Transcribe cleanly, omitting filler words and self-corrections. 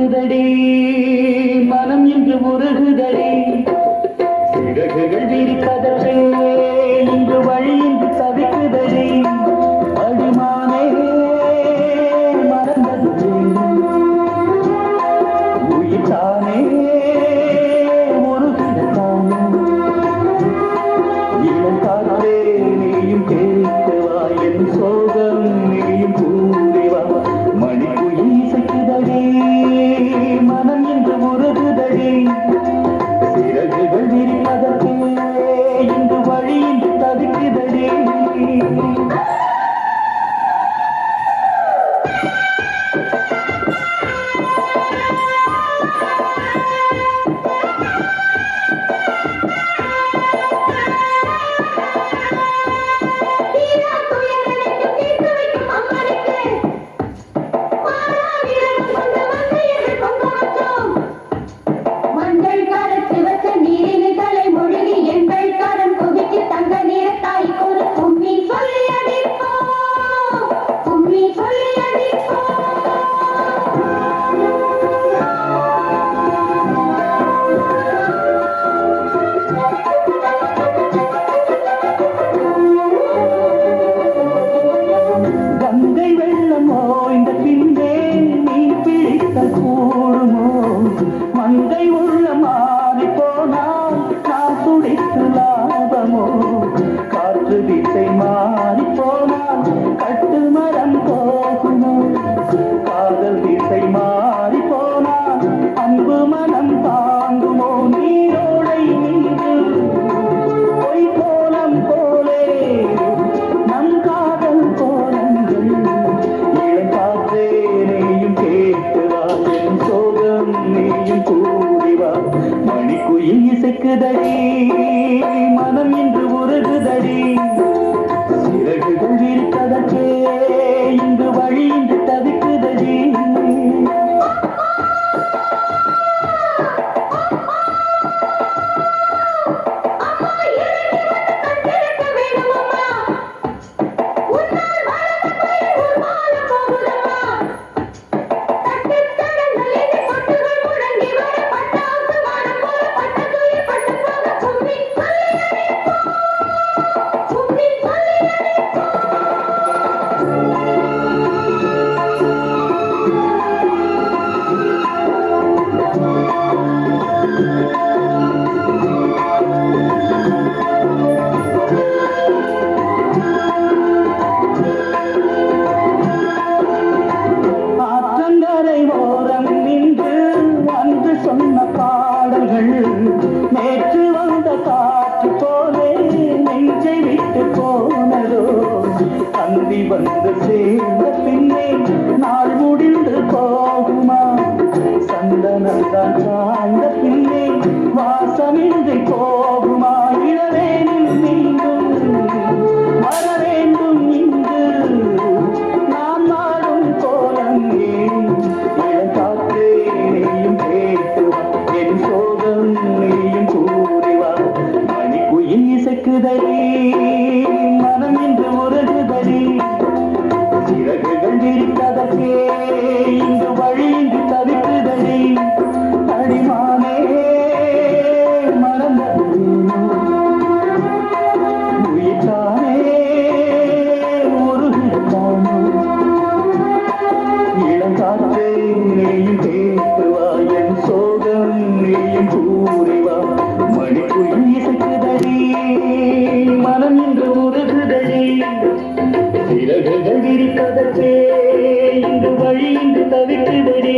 இசைக்குதடி மனம் இன்று முருகுதடி சிறகுகள் விரிப்பதற்கு இன்று வழி இன்று தவிக்குதடி அடிமானே மறந்தது உயிர்த்தானே முருகுதானே இளம் காற்றே நீயும் கேட்கவா என் சோகம் நீயும் கூறிவா மணிக்குயில் இசைக்குதடி மனம் இன்று முருகுதடி சிறகுகள் விரிப்பதற்கு இன்று வழி இன்று தவிக்குதடி மங்கை உள்ள மாறி போனால் நான் துடித்து லாபமோ காற்று திசை மாறி போனால் கட்டு மரம் போகுமோ காதல் திசை மாறி போனால் அன்பு மனம் தாங்குமோ நீரோடை மீது பொய் கோலம் போலே நம் காதல் கோலங்கள் இளம் காற்றே நீயும் கேட்குவா என் சோகம் நீயும் கூறிவா மணிக்குயில் இசைக்குதடி மனம் இன்று உருகுதடி சிறகுகள் விரிப்பதற்கே இன்று வழி இன்று தவிக்குதடி சொன்ன பாடல்கள் நேற்று வந்த காற்று போலே நெஞ்சை விட்டு போனதோ அந்தி வந்து சேர்ந்த பின்னே நாள் முடிந்து போகுமா சந்தனந்தான் சாய்ந்த பின்னே வாசமின்றி போகுமா இளவேனில் மீண்டும் வர வேண்டும் இங்கு நான் மாடும் கோலம் இளம் காற்றே நீயும் கேட்டுவா என் சோகம் நீயும் கூறிவா மணிக்குயில் இசைக்குதடி மனம் இன்று உருகுதடி சிறகுகள் விரிப்பதற்கே இன்று வழி இன்று தவிக்குதடி அடிமானே மறந்தது உயிர்த்தானே உருகுதானே இளம் காற்றே நீயும் கேட்குவா என் சோகம் நீயும் கூறிவா மணிக்குயில் இசைக்குதடி மனம் இன்று உருகுதடி சிறகுகள் விரிப்பதற்கே இன்று வழி இன்று தவிக்குதடி